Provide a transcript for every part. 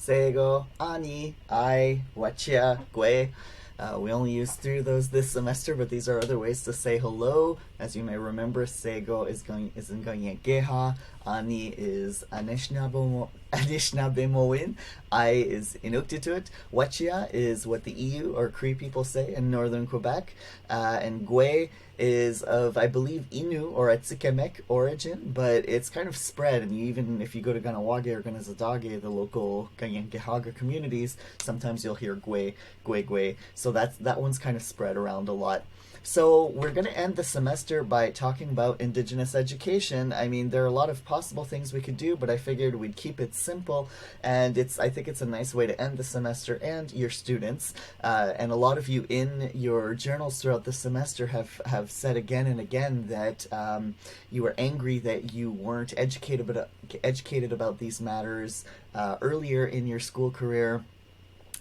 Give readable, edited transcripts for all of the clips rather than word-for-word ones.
seigo, ani, I, wachia, gue. We only used three of those this semester, but these are other ways to say hello. As you may remember, seigo is in Geha, ani is Anishnabemoin, I is Inuktitut, wachia is what the EU or Cree people say in northern Quebec, and gue is of, I believe, Innu or Atsikamek origin, but it's kind of spread. And even if you go to Ganawage or Ganazadage, the local Ganyangehaga communities, sometimes you'll hear Gwe. So that one's kind of spread around a lot. So we're going to end the semester by talking about Indigenous education. I mean, there are a lot of possible things we could do, but I figured we'd keep it simple, and I think it's a nice way to end the semester and your students. And a lot of you in your journals throughout the semester have said again and again that you were angry that you weren't educated about these matters earlier in your school career,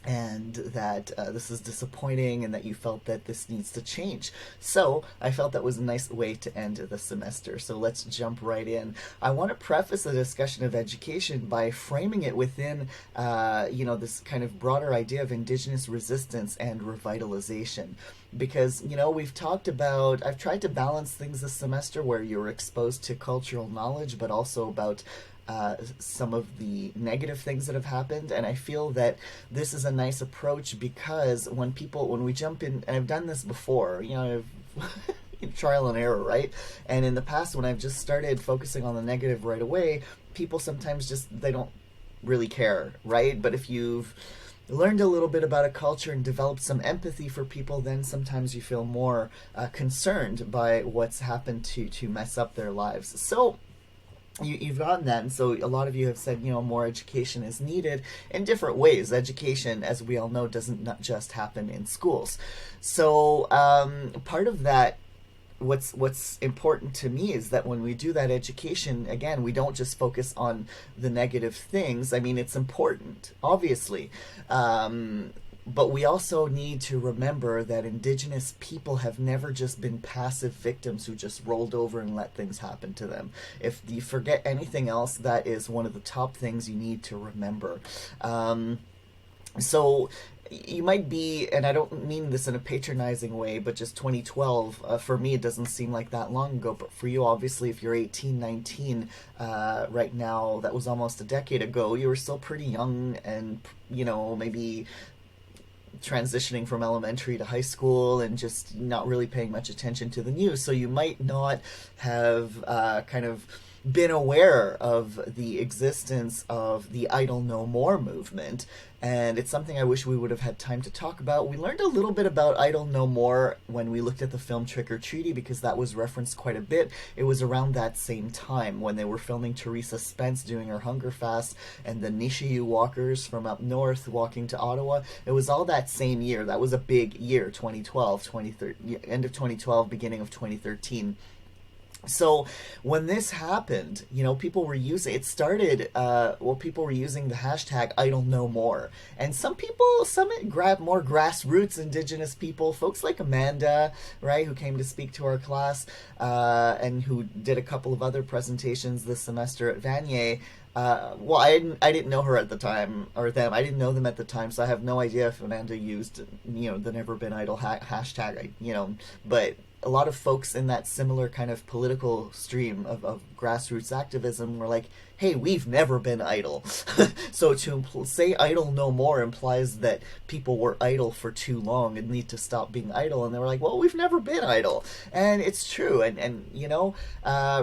and that this is disappointing and that you felt that this needs to change. So I felt that was a nice way to end the semester. So let's jump right in. I want to preface the discussion of education by framing it within this kind of broader idea of Indigenous resistance and revitalization. Because, I've tried to balance things this semester where you're exposed to cultural knowledge, but also about some of the negative things that have happened. And I feel that this is a nice approach because when we jump in, and I've done this before, trial and error, right? And in the past, when I've just started focusing on the negative right away, people sometimes they don't really care, right? But if you've learned a little bit about a culture and developed some empathy for people, then sometimes you feel more concerned by what's happened to mess up their lives. So you've gotten that, and so a lot of you have said, more education is needed in different ways. Education, as we all know, doesn't not just happen in schools. So part of that, what's important to me is that when we do that education, again, we don't just focus on the negative things. I mean, it's important, obviously. But we also need to remember that Indigenous people have never just been passive victims who just rolled over and let things happen to them. If you forget anything else, that is one of the top things you need to remember. So you might be, and I don't mean this in a patronizing way, but just 2012, for me, it doesn't seem like that long ago. But for you, obviously, if you're 18, 19 right now, that was almost a decade ago, you were still pretty young and, maybe transitioning from elementary to high school and just not really paying much attention to the news. So you might not have kind of been aware of the existence of the Idle No More movement. And it's something I wish we would have had time to talk about. We learned a little bit about Idle No More when we looked at the film Trick or Treaty, because that was referenced quite a bit. It was around that same time when they were filming Teresa Spence doing her hunger fast and the Nishiyu walkers from up north walking to Ottawa. It was all that same year. That was a big year, 2012, end of 2012, beginning of 2013. So when this happened, people were using it. Started people were using the hashtag Idle No More, and some grab more grassroots Indigenous people, folks like Amanda, right, who came to speak to our class, and who did a couple of other presentations this semester at Vanier. I didn't know her at the time, or them. I didn't know them at the time, so I have no idea if Amanda used, the Never Been Idle hashtag. But a lot of folks in that similar kind of political stream of grassroots activism were like, hey, we've never been idle. So to say idle no more implies that people were idle for too long and need to stop being idle. And they were like, well, we've never been idle. And it's true. And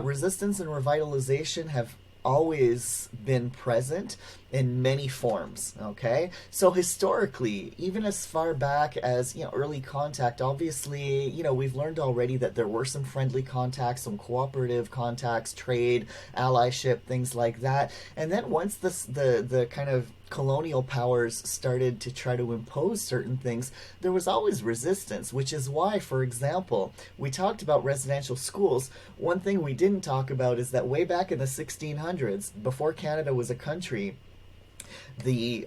resistance and revitalization have always been present in many forms, okay? So historically, even as far back as, early contact, obviously, we've learned already that there were some friendly contacts, some cooperative contacts, trade, allyship, things like that. And then once the kind of colonial powers started to try to impose certain things, there was always resistance, which is why, for example, we talked about residential schools. One thing we didn't talk about is that way back in the 1600s, before Canada was a country,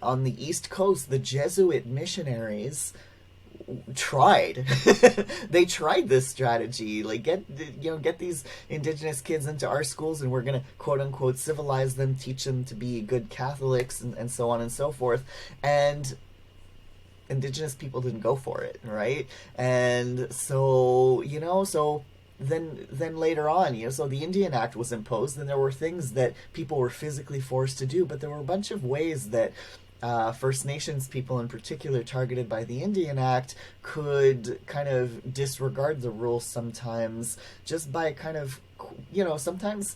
on the East Coast, the Jesuit missionaries tried. They tried this strategy, like get these Indigenous kids into our schools, and we're gonna quote unquote civilize them, teach them to be good Catholics, and so on and so forth. And Indigenous people didn't go for it, right? And so then later on, so the Indian Act was imposed, and there were things that people were physically forced to do, but there were a bunch of ways that First Nations people in particular, targeted by the Indian Act, could kind of disregard the rules sometimes, just by kind of, sometimes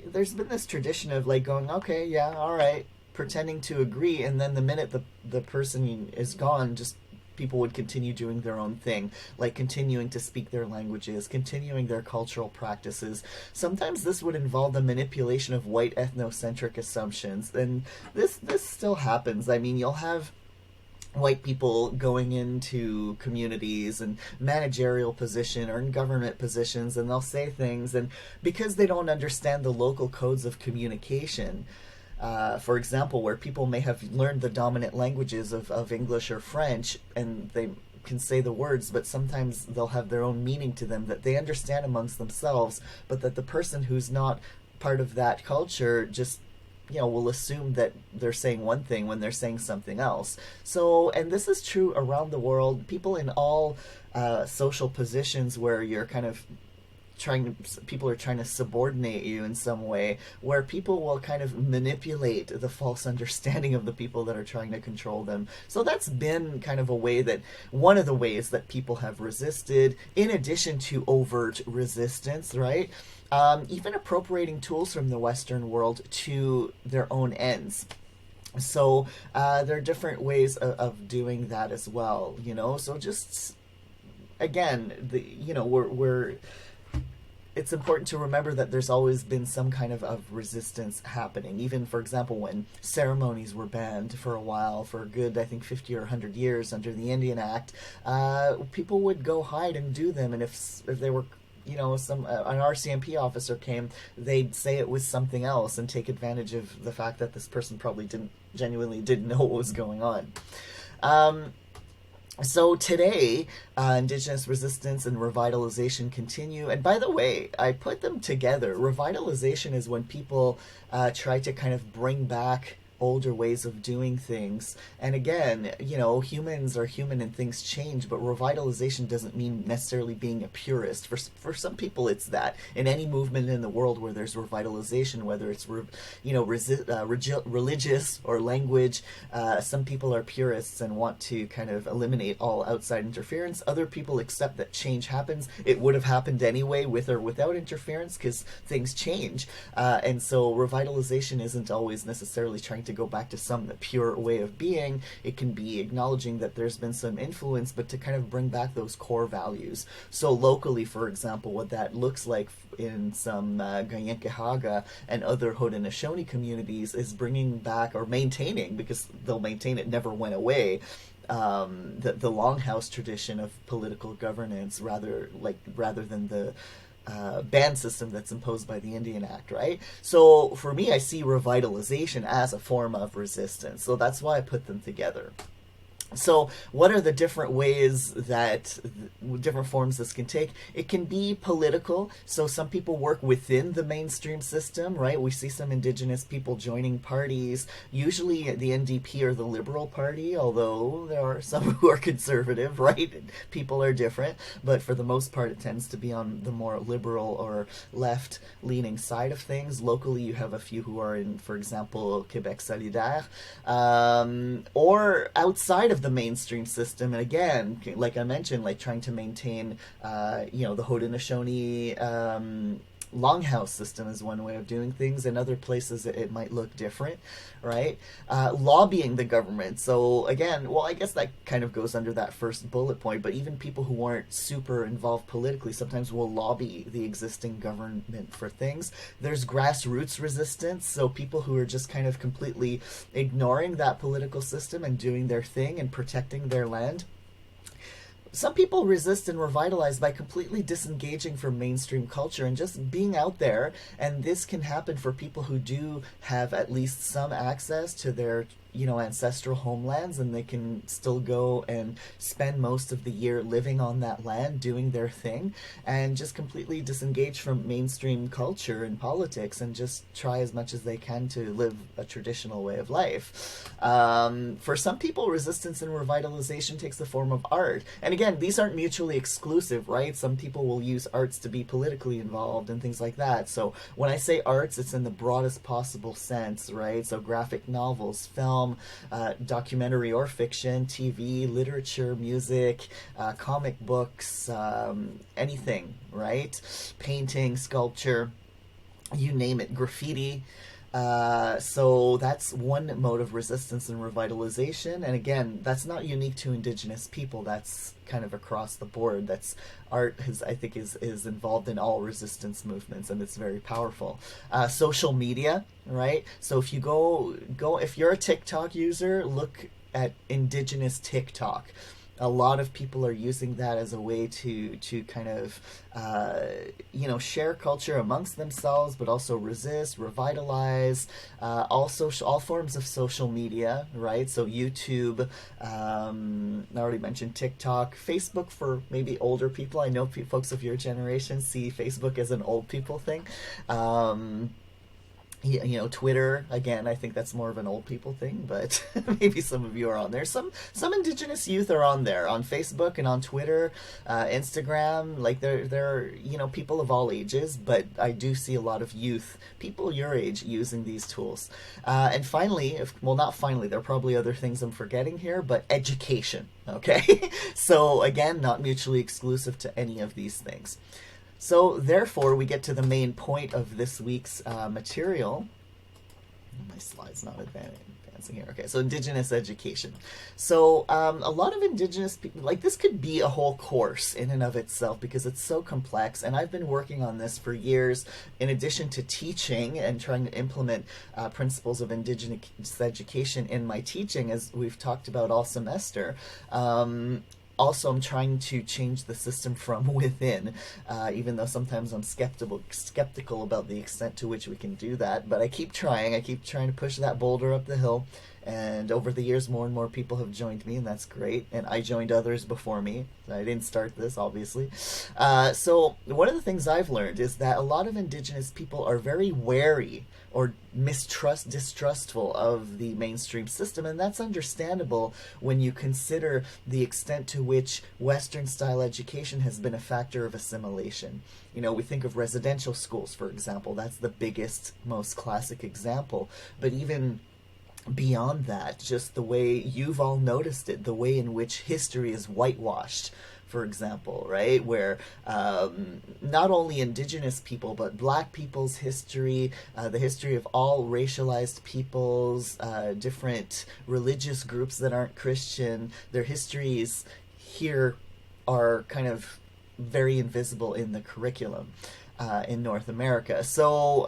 there's been this tradition of like going, okay, yeah, all right, pretending to agree, and then the minute the person is gone, just people would continue doing their own thing, like continuing to speak their languages, continuing their cultural practices. Sometimes this would involve the manipulation of white ethnocentric assumptions, and this still happens. I mean, you'll have white people going into communities and managerial position or in government positions, and they'll say things, and because they don't understand the local codes of communication, for example, where people may have learned the dominant languages of English or French, and they can say the words, but sometimes they'll have their own meaning to them that they understand amongst themselves, but that the person who's not part of that culture just will assume that they're saying one thing when they're saying something else. So, and this is true around the world. People in all social positions where you're kind of people are trying to subordinate you in some way, where people will kind of manipulate the false understanding of the people that are trying to control them. So that's been kind of one of the ways that people have resisted, in addition to overt resistance, right? Even appropriating tools from the Western world to their own ends. So there are different ways of doing that as well, So just again, we're it's important to remember that there's always been some kind of resistance happening. Even, for example, when ceremonies were banned for a while, for a good, I think, 50 or 100 years under the Indian Act, people would go hide and do them. And if they were, an RCMP officer came, they'd say it was something else and take advantage of the fact that this person probably genuinely didn't know what was going on. So today, Indigenous resistance and revitalization continue. And by the way, I put them together. Revitalization is when people try to kind of bring back older ways of doing things. And again, humans are human and things change, but revitalization doesn't mean necessarily being a purist. For some people, it's that. In any movement in the world where there's revitalization, whether it's religious or language, some people are purists and want to kind of eliminate all outside interference. Other people accept that change happens. It would have happened anyway, with or without interference, because things change. And so revitalization isn't always necessarily trying to go back to some pure way of being. It can be acknowledging that there's been some influence, but to kind of bring back those core values. So locally, for example, what that looks like in some Ganyankehaga and other Haudenosaunee communities is bringing back, or maintaining, because they'll maintain it, never went away, the longhouse tradition of political governance, rather than the ban system that's imposed by the Indian Act, right? So for me, I see revitalization as a form of resistance. So that's why I put them together. So what are the different ways that different forms this can take? It can be political. So some people work within the mainstream system, right? We see some Indigenous people joining parties, usually the NDP or the Liberal Party, although there are some who are conservative, right? People are different, but for the most part it tends to be on the more liberal or left-leaning side of things. Locally you have a few who are in, for example, Québec Solidaire, or outside of the mainstream system, and again, like I mentioned, like trying to maintain the Haudenosaunee longhouse system is one way of doing things. In other places it might look different, right? Lobbying the government. So again, well, I guess that kind of goes under that first bullet point, but even people who aren't super involved politically sometimes will lobby the existing government for things. There's grassroots resistance, so people who are just kind of completely ignoring that political system and doing their thing and protecting their land. Some people resist and revitalize by completely disengaging from mainstream culture and just being out there, and this can happen for people who do have at least some access to their ancestral homelands, and they can still go and spend most of the year living on that land, doing their thing, and just completely disengage from mainstream culture and politics, and just try as much as they can to live a traditional way of life. For some people, resistance and revitalization takes the form of art. And again, these aren't mutually exclusive, right? Some people will use arts to be politically involved and things like that. So when I say arts, it's in the broadest possible sense, right? So graphic novels, film, documentary or fiction, TV, literature, music, comic books, anything, right? Painting, sculpture, you name it, graffiti. So that's one mode of resistance and revitalization. And again, that's not unique to Indigenous people. That's kind of across the board. That's art I think is involved in all resistance movements, and it's very powerful. Social media, right? So if you if you're a TikTok user, look at Indigenous TikTok. A lot of people are using that as a way to kind of share culture amongst themselves, but also resist, revitalize. Also, all forms of social media, right? So YouTube, I already mentioned TikTok, Facebook for maybe older people. I know folks of your generation see Facebook as an old people thing. Twitter, again, I think that's more of an old people thing, but maybe some of you are on there. Some Indigenous youth are on there, on Facebook and on Twitter, Instagram. Like they're people of all ages, but I do see a lot of youth, people your age, using these tools. And finally, not finally, there are probably other things I'm forgetting here, but education, okay? So again, not mutually exclusive to any of these things. So therefore, we get to the main point of this week's material. My slide's not advancing here. Okay, so Indigenous education. So a lot of Indigenous people, like this could be a whole course in and of itself because it's so complex, and I've been working on this for years in addition to teaching and trying to implement principles of Indigenous education in my teaching, as we've talked about all semester. Also, I'm trying to change the system from within, even though sometimes I'm skeptical about the extent to which we can do that. But I keep trying. I keep trying to push that boulder up the hill. And over the years, more and more people have joined me, and that's great. And I joined others before me. I didn't start this, obviously. So one of the things I've learned is that a lot of Indigenous people are very wary or distrustful of the mainstream system, and that's understandable when you consider the extent to which Western-style education has been a factor of assimilation. We think of residential schools, for example. That's the biggest, most classic example. But even beyond that, just the way you've all noticed it, the way in which history is whitewashed, for example, right? Where not only Indigenous people, but Black people's history, the history of all racialized peoples, different religious groups that aren't Christian, their histories here are kind of very invisible in the curriculum in North America. So,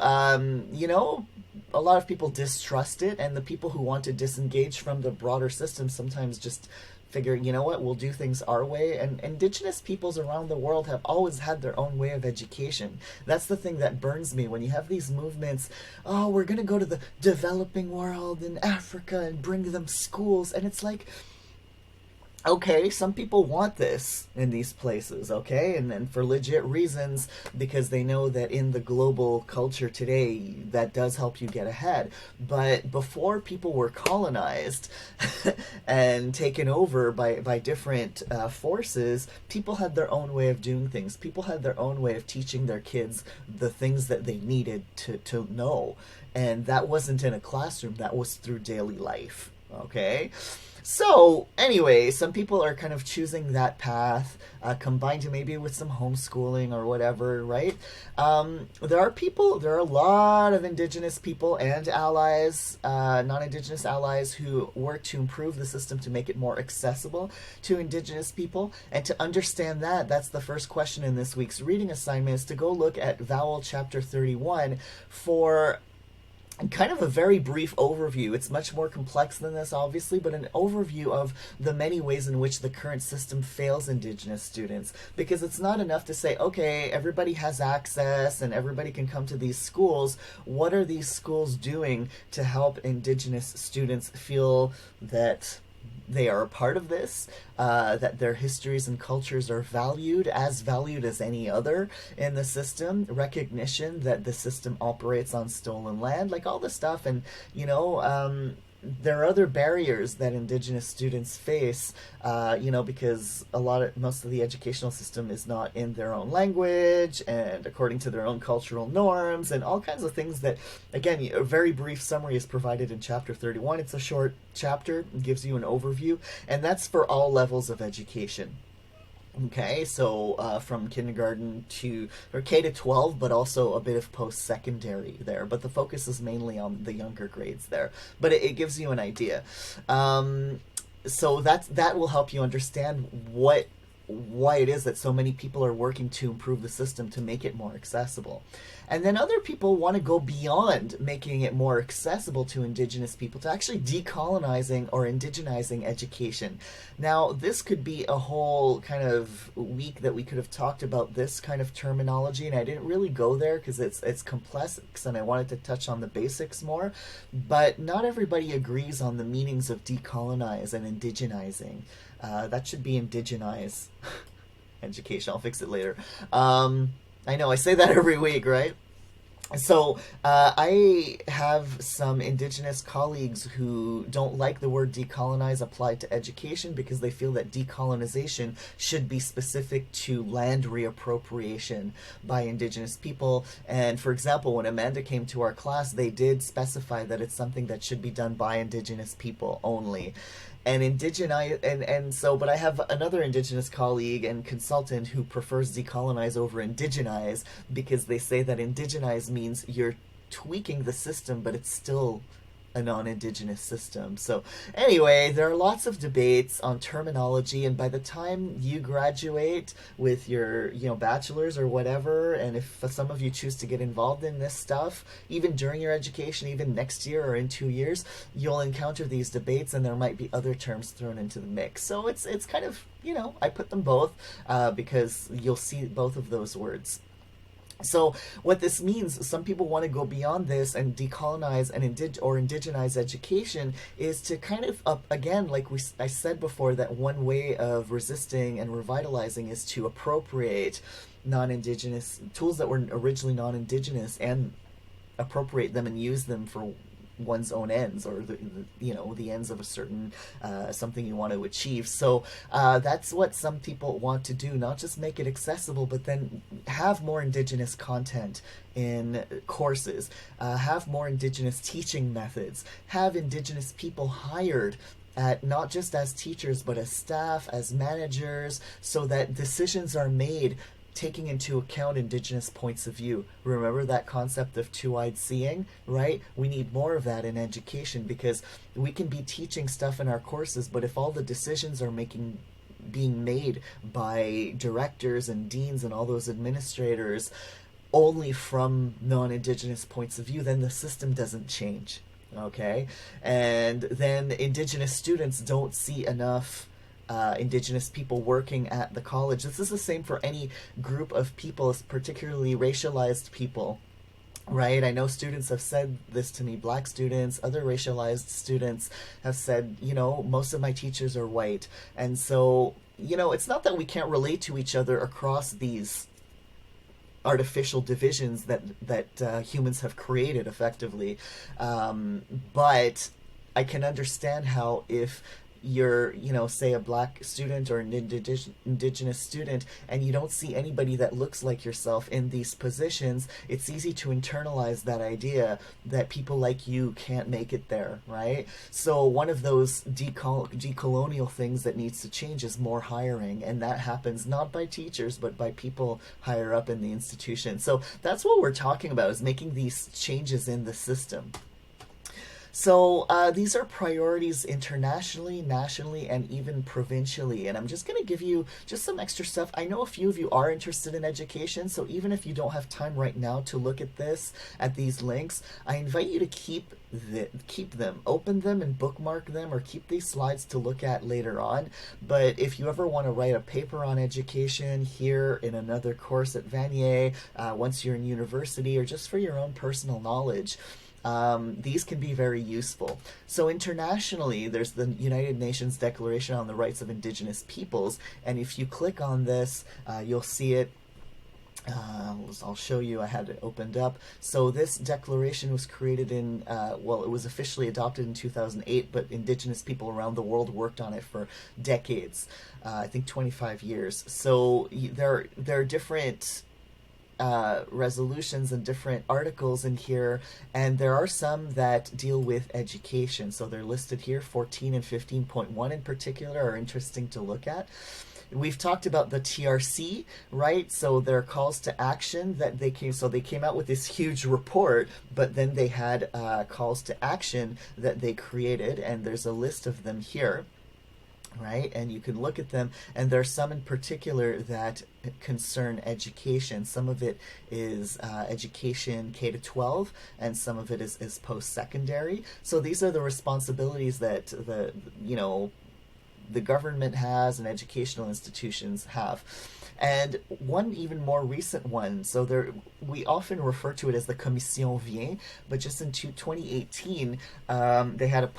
a lot of people distrust it, and the people who want to disengage from the broader system sometimes just figure, we'll do things our way. And Indigenous peoples around the world have always had their own way of education. That's the thing that burns me when you have these movements. Oh, we're going to go to the developing world in Africa and bring them schools. And it's like, okay, some people want this in these places, okay? And then for legit reasons, because they know that in the global culture today, that does help you get ahead. But before people were colonized and taken over by different forces, people had their own way of doing things. People had their own way of teaching their kids the things that they needed to know. And that wasn't in a classroom, that was through daily life, okay? So, anyway, some people are kind of choosing that path, combined maybe with some homeschooling or whatever, right? There are a lot of Indigenous people and allies, non-Indigenous allies, who work to improve the system to make it more accessible to Indigenous people. And to understand that, that's the first question in this week's reading assignment, is to go look at Vowel Chapter 31 for kind of a very brief overview. It's much more complex than this, obviously, but an overview of the many ways in which the current system fails Indigenous students. Because it's not enough to say, okay, everybody has access and everybody can come to these schools. What are these schools doing to help Indigenous students feel that they are a part of this, that their histories and cultures are valued as any other in the system, recognition that the system operates on stolen land, like all this stuff. And, there are other barriers that Indigenous students face, because most of the educational system is not in their own language and according to their own cultural norms and all kinds of things that, again, a very brief summary is provided in chapter 31. It's a short chapter, it gives you an overview, and that's for all levels of education. Okay, so from kindergarten or K to 12, but also a bit of post-secondary there. But the focus is mainly on the younger grades there. But it gives you an idea. So that will help you understand why it is that so many people are working to improve the system to make it more accessible. And then other people want to go beyond making it more accessible to Indigenous people, to actually decolonizing or indigenizing education. Now, this could be a whole kind of week that we could have talked about this kind of terminology, and I didn't really go there because it's complex and I wanted to touch on the basics more. But not everybody agrees on the meanings of decolonize and indigenizing. That should be indigenize education. I'll fix it later. I know, I say that every week, right? So I have some Indigenous colleagues who don't like the word decolonize applied to education because they feel that decolonization should be specific to land reappropriation by Indigenous people. And for example, when Amanda came to our class, they did specify that it's something that should be done by Indigenous people only. But I have another Indigenous colleague and consultant who prefers decolonize over indigenize because they say that indigenize means you're tweaking the system, but it's still a non-Indigenous system. So anyway, there are lots of debates on terminology, and by the time you graduate with your bachelor's or whatever, and if some of you choose to get involved in this stuff, even during your education, even next year or in 2 years, you'll encounter these debates and there might be other terms thrown into the mix. So it's kind of, I put them both because you'll see both of those words. So what this means, some people want to go beyond this and decolonize and indigenize education, is to kind of, again, like I said before, that one way of resisting and revitalizing is to appropriate non-Indigenous tools that were originally non-Indigenous and appropriate them and use them for one's own ends, or the ends of a certain something you want to achieve. So that's what some people want to do, not just make it accessible, but then have more Indigenous content in courses, have more Indigenous teaching methods, have Indigenous people hired not just as teachers, but as staff, as managers, so that decisions are made taking into account Indigenous points of view. Remember that concept of two-eyed seeing, right? We need more of that in education, because we can be teaching stuff in our courses, but if all the decisions are being made by directors and deans and all those administrators only from non-Indigenous points of view, then the system doesn't change, okay? And then Indigenous students don't see enough Indigenous people working at the college. This is the same for any group of people, particularly racialized people, right? I know students have said this to me, Black students, other racialized students have said, most of my teachers are white. And so, it's not that we can't relate to each other across these artificial divisions that humans have created effectively. But I can understand how if you're, say a Black student or an Indigenous student, and you don't see anybody that looks like yourself in these positions, it's easy to internalize that idea that people like you can't make it there, right? So one of those decolonial things that needs to change is more hiring, and that happens not by teachers, but by people higher up in the institution. So that's what we're talking about, is making these changes in the system. So these are priorities internationally, nationally, and even provincially. And I'm just going to give you just some extra stuff. I know a few of you are interested in education, so even if you don't have time right now to look at this, at these links, I invite you to keep them, open them and bookmark them, or keep these slides to look at later on. But if you ever want to write a paper on education here in another course at Vanier, once you're in university, or just for your own personal knowledge, these can be very useful. So internationally, there's the United Nations Declaration on the Rights of Indigenous Peoples, and if you click on this, you'll see it. I'll show you. I had it opened up. So this declaration was created in, well, it was officially adopted in 2008, but Indigenous people around the world worked on it for decades, I think 25 years. So there are different resolutions and different articles in here, and there are some that deal with education. So they're listed here. 14 and 15.1 in particular are interesting to look at. We've talked about the TRC, right? So there are calls to action that they came out with this huge report, but then they had calls to action that they created, and there's a list of them here. Right, and you can look at them, and there are some in particular that concern education. Some of it is education K to 12, and some of it is post-secondary. So these are the responsibilities that the government has and educational institutions have. And one even more recent one, so we often refer to it as the Commission Vient, but just in 2018, they had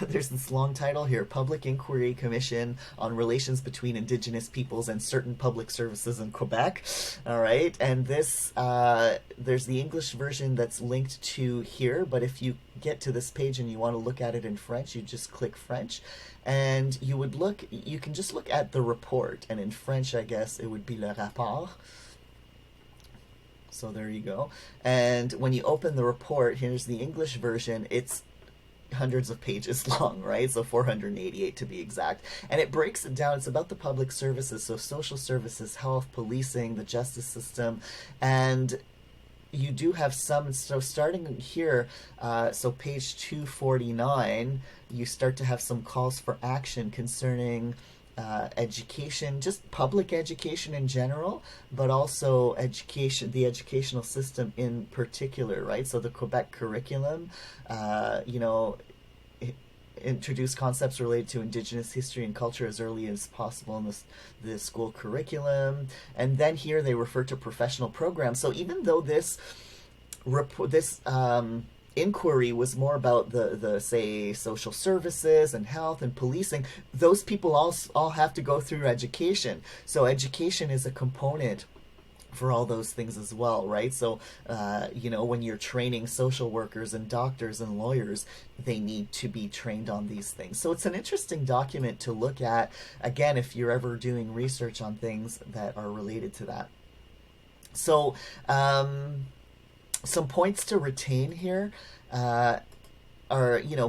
there's this long title here, Public Inquiry Commission on Relations Between Indigenous Peoples and Certain Public Services in Quebec. All right, and this, there's the English version that's linked to here, but if you get to this page and you want to look at it in French, you just click French, and you can just look at the report, and in French, I guess, it would be le rapport. So there you go. And when you open the report, here's the English version. It's hundreds of pages long, right? So 488 to be exact. And it breaks it down. It's about the public services, so social services, health, policing, the justice system, and you do have some. So starting here, so page 249, you start to have some calls for action concerning education, just public education in general, but also education, the educational system in particular, right? So the Quebec curriculum, introduce concepts related to Indigenous history and culture as early as possible in the school curriculum. And then here they refer to professional programs. So even though this inquiry was more about the say social services and health and policing, those people all have to go through education. So education is a component for all those things as well, right? So, when you're training social workers and doctors and lawyers, they need to be trained on these things. So it's an interesting document to look at, again, if you're ever doing research on things that are related to that. So, some points to retain here are,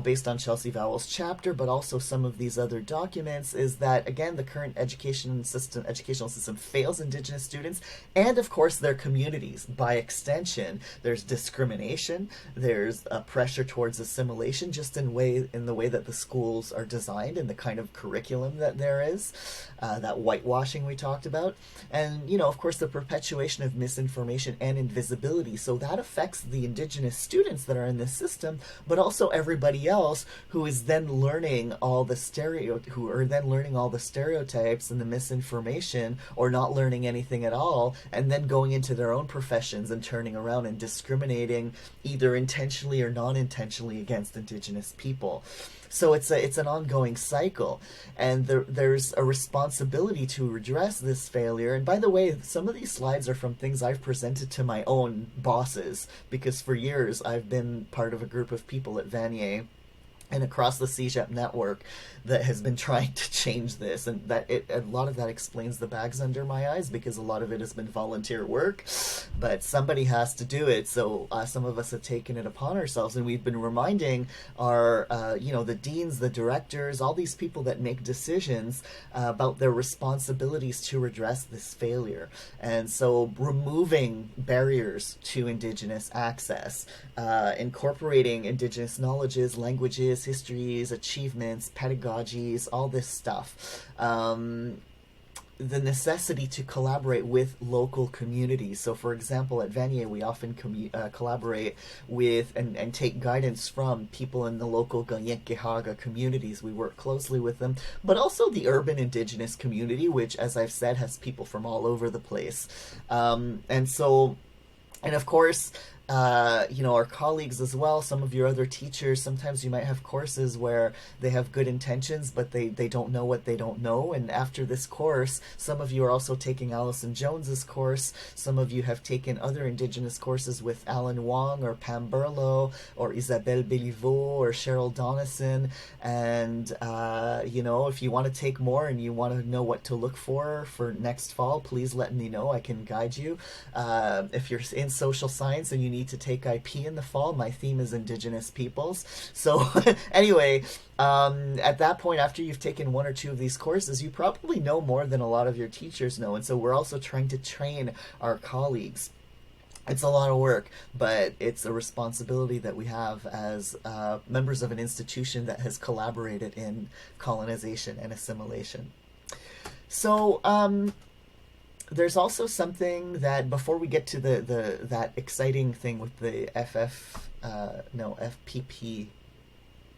based on Chelsea Vowell's chapter, but also some of these other documents, is that, again, the current educational system fails Indigenous students and, of course, their communities. By extension, there's discrimination, there's a pressure towards assimilation, just in the way that the schools are designed and the kind of curriculum that there is, that whitewashing we talked about, and, of course, the perpetuation of misinformation and invisibility. So that affects the Indigenous students that are in this system, but also everybody else who is then learning all the stereotypes and the misinformation, or not learning anything at all, and then going into their own professions and turning around and discriminating either intentionally or non-intentionally against Indigenous people. So it's an ongoing cycle, and there's a responsibility to redress this failure. And by the way, some of these slides are from things I've presented to my own bosses, because for years I've been part of a group of people at Vanier and across the CJEP network that has been trying to change this, and a lot of that explains the bags under my eyes, because a lot of it has been volunteer work, but somebody has to do it. So some of us have taken it upon ourselves, and we've been reminding our the deans, the directors, all these people that make decisions about their responsibilities to redress this failure. And so removing barriers to Indigenous access, incorporating Indigenous knowledges, languages, histories, achievements, pedagogies, all this stuff. The necessity to collaborate with local communities. So, for example, at Vanier, we often collaborate with and take guidance from people in the local Ganyekehaga communities. We work closely with them, but also the urban Indigenous community, which, as I've said, has people from all over the place. And of course, our colleagues as well, some of your other teachers, sometimes you might have courses where they have good intentions, but they don't know what they don't know. And after this course, some of you are also taking Alison Jones's course. Some of you have taken other Indigenous courses with Alan Wong or Pam Berlow or Isabelle Béliveau or Cheryl Donison. And, if you want to take more and you want to know what to look for next fall, please let me know. I can guide you. If you're in social science and you need to take IP in the fall, my theme is Indigenous peoples. So anyway, at that point, after you've taken one or two of these courses, you probably know more than a lot of your teachers know. And so we're also trying to train our colleagues. It's a lot of work, but it's a responsibility that we have as members of an institution that has collaborated in colonization and assimilation. So there's also something that, before we get to that exciting thing with the FPP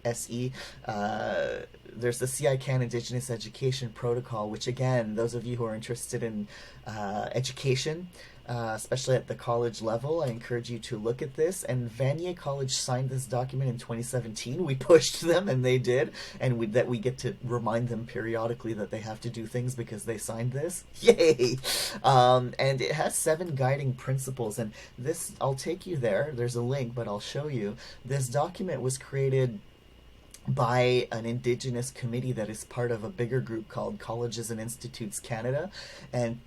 SE, there's the CICAN Indigenous Education Protocol, which, again, those of you who are interested in education, especially at the college level, I encourage you to look at this. And Vanier College signed this document in 2017. We pushed them, and they did, and we get to remind them periodically that they have to do things because they signed this. Yay! And it has 7 guiding principles, and this, I'll take you there. There's a link, but I'll show you. This document was created by an Indigenous committee that is part of a bigger group called Colleges and Institutes Canada, and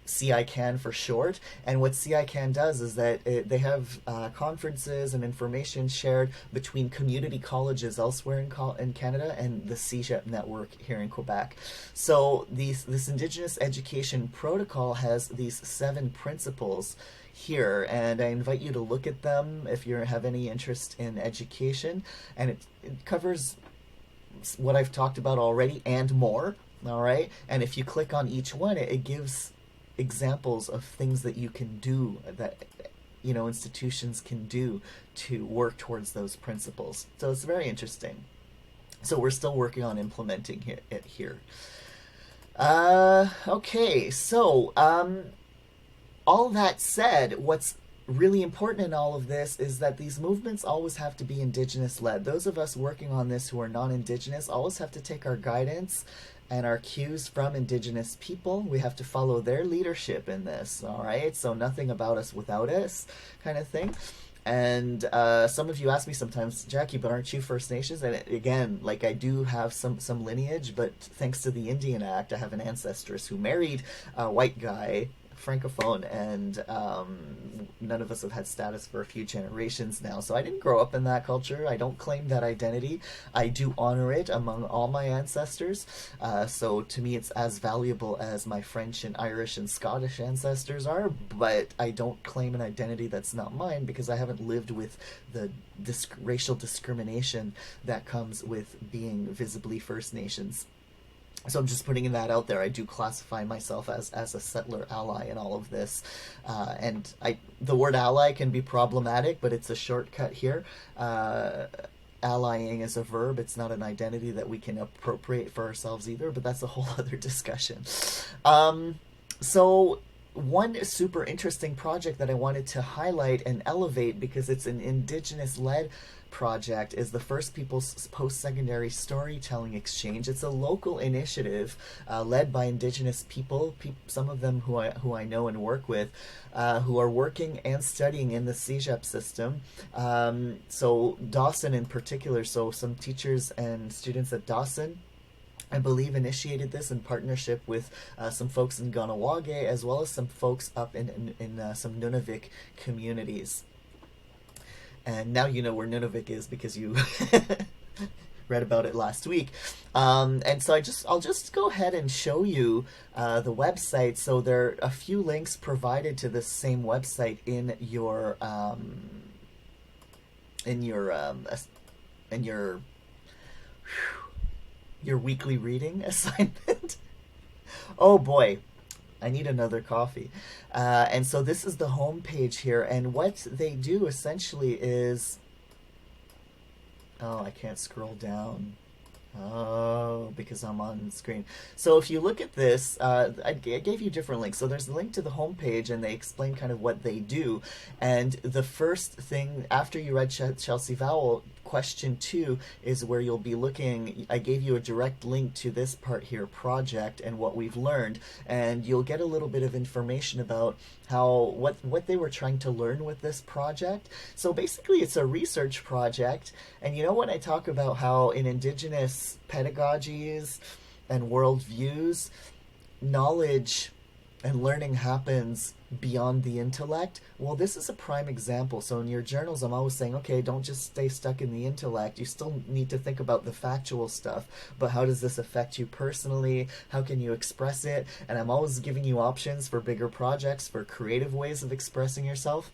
CICAN for short. And what CICAN does is that they have conferences and information shared between community colleges elsewhere in Canada and the CJEP network here in Quebec. So this Indigenous Education Protocol has these 7 principles here, and I invite you to look at them if you have any interest in education. And it covers what I've talked about already and more. All right, and if you click on each one, it gives examples of things that you can do, that institutions can do to work towards those principles. So it's very interesting. So we're still working on implementing it here. Okay, so all that said, what's really important in all of this is that these movements always have to be Indigenous led. Those of us working on this who are non-Indigenous always have to take our guidance and our cues from Indigenous people. We have to follow their leadership in this, all right? So nothing about us without us kind of thing. And some of you ask me sometimes, Jackie, but aren't you First Nations? And again, I do have some lineage, but thanks to the Indian Act, I have an ancestress who married a white guy, Francophone, and none of us have had status for a few generations now. So I didn't grow up in that culture. I don't claim that identity. I do honor it among all my ancestors. So to me, it's as valuable as my French and Irish and Scottish ancestors are, but I don't claim an identity that's not mine because I haven't lived with the racial discrimination that comes with being visibly First Nations. So I'm just putting that out there. I do classify myself as a settler ally in all of this. And the word ally can be problematic, but it's a shortcut here. Allying is a verb. It's not an identity that we can appropriate for ourselves either, but that's a whole other discussion. So one super interesting project that I wanted to highlight and elevate, because it's an Indigenous-led project is the First People's Post-Secondary Storytelling Exchange. It's a local initiative led by Indigenous people, some of them who I know and work with, who are working and studying in the CEGEP system. So Dawson in particular, so some teachers and students at Dawson, I believe, initiated this in partnership with some folks in Ganawage, as well as some folks up in some Nunavik communities. And now you know where Nunavik is because you read about it last week. And so I'll just go ahead and show you the website. So there are a few links provided to this same website in your your weekly reading assignment. Oh boy, I need another coffee. And so this is the home page here, and what they do essentially is, oh, I can't scroll down. Oh, because I'm on screen. So if you look at this, I gave you different links. So there's a link to the homepage, and they explain kind of what they do. And the first thing, after you read Chelsea Vowell, question 2 is where you'll be looking. I gave you a direct link to this part here, project, and what we've learned. And you'll get a little bit of information about what they were trying to learn with this project. So basically it's a research project. And you know, when I talk about how in Indigenous pedagogies and worldviews, knowledge and learning happens beyond the intellect, well, this is a prime example. So in your journals, I'm always saying, okay, don't just stay stuck in the intellect. You still need to think about the factual stuff, but how does this affect you personally? How can you express it? And I'm always giving you options for bigger projects, for creative ways of expressing yourself.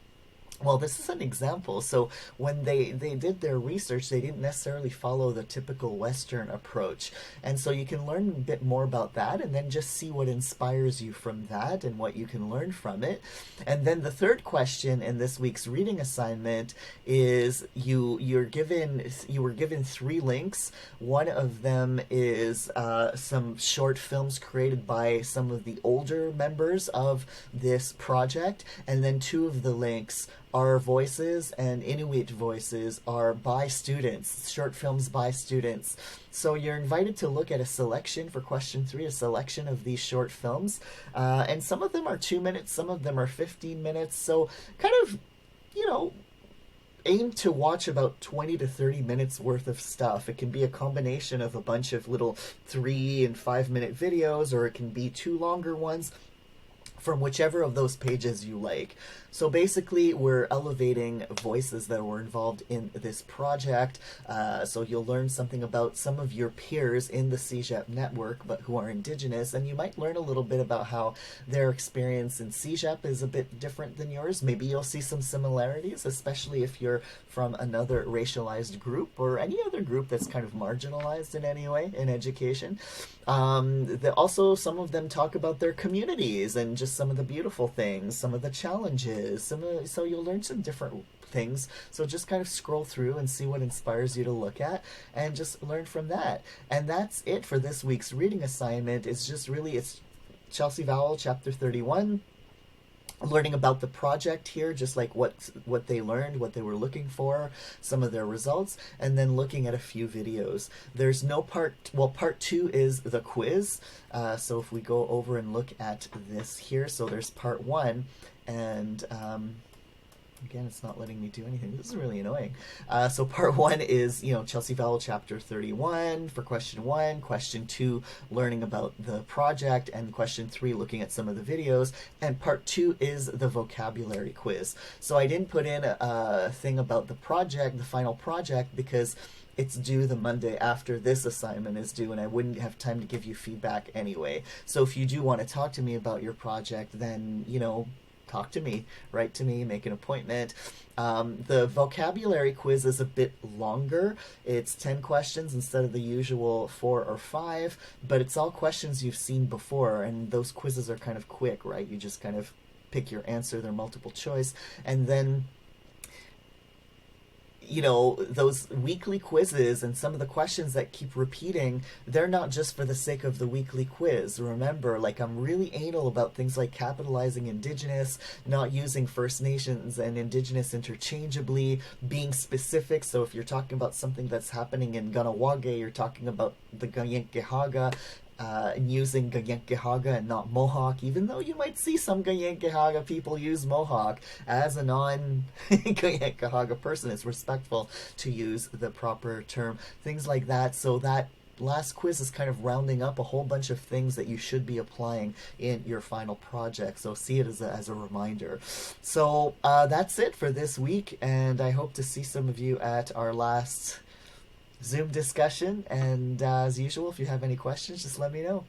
Well, this is an example. So when they did their research, they didn't necessarily follow the typical Western approach. And so you can learn a bit more about that and then just see what inspires you from that and what you can learn from it. And then the third question in this week's reading assignment is you were given 3 links. One of them is some short films created by some of the older members of this project. And then 2 of the links our voices and Inuit voices are by students, short films by students. So you're invited to look at a selection for question 3, a selection of these short films. And some of them are 2 minutes, some of them are 15 minutes. So kind of, you know, aim to watch about 20 to 30 minutes worth of stuff. It can be a combination of a bunch of little 3 and 5 minute videos, or it can be 2 longer ones from whichever of those pages you like. So basically, we're elevating voices that were involved in this project. So you'll learn something about some of your peers in the CEGEP network, but who are Indigenous, and you might learn a little bit about how their experience in CEGEP is a bit different than yours. Maybe you'll see some similarities, especially if you're from another racialized group or any other group that's kind of marginalized in any way in education. Also, some of them talk about their communities and just some of the beautiful things, some of the challenges. So you'll learn some different things. So just kind of scroll through and see what inspires you to look at and just learn from that. And that's it for this week's reading assignment. It's Chelsea Vowell, chapter 31. Learning about the project here, just like what they learned, what they were looking for, some of their results, and then looking at a few videos. There's no part 2 is the quiz. So if we go over and look at this here, so there's part 1, and again, it's not letting me do anything. This is really annoying. So part 1 is, Chelsea Vowell, chapter 31 for question 1. Question 2, learning about the project. And question 3, looking at some of the videos. And part 2 is the vocabulary quiz. So I didn't put in a thing about the project, the final project, because it's due the Monday after this assignment is due, and I wouldn't have time to give you feedback anyway. So if you do want to talk to me about your project, then, talk to me, write to me, make an appointment. The vocabulary quiz is a bit longer. It's 10 questions instead of the usual 4 or 5, but it's all questions you've seen before, and those quizzes are kind of quick, right? You just kind of pick your answer, they're multiple choice, and then those weekly quizzes and some of the questions that keep repeating, they're not just for the sake of the weekly quiz. Remember, like, I'm really anal about things like capitalizing Indigenous, not using First Nations and Indigenous interchangeably, being specific. So if you're talking about something that's happening in Ganawage, you're talking about the Gayenkehaga, and using Gayenkehaga and not Mohawk, even though you might see some Gayenkehaga people use Mohawk. As a non-Gayenkehaga person, it's respectful to use the proper term. Things like that. So that last quiz is kind of rounding up a whole bunch of things that you should be applying in your final project. So see it as a reminder. So that's it for this week, and I hope to see some of you at our last Zoom discussion. And as usual, if you have any questions, just let me know.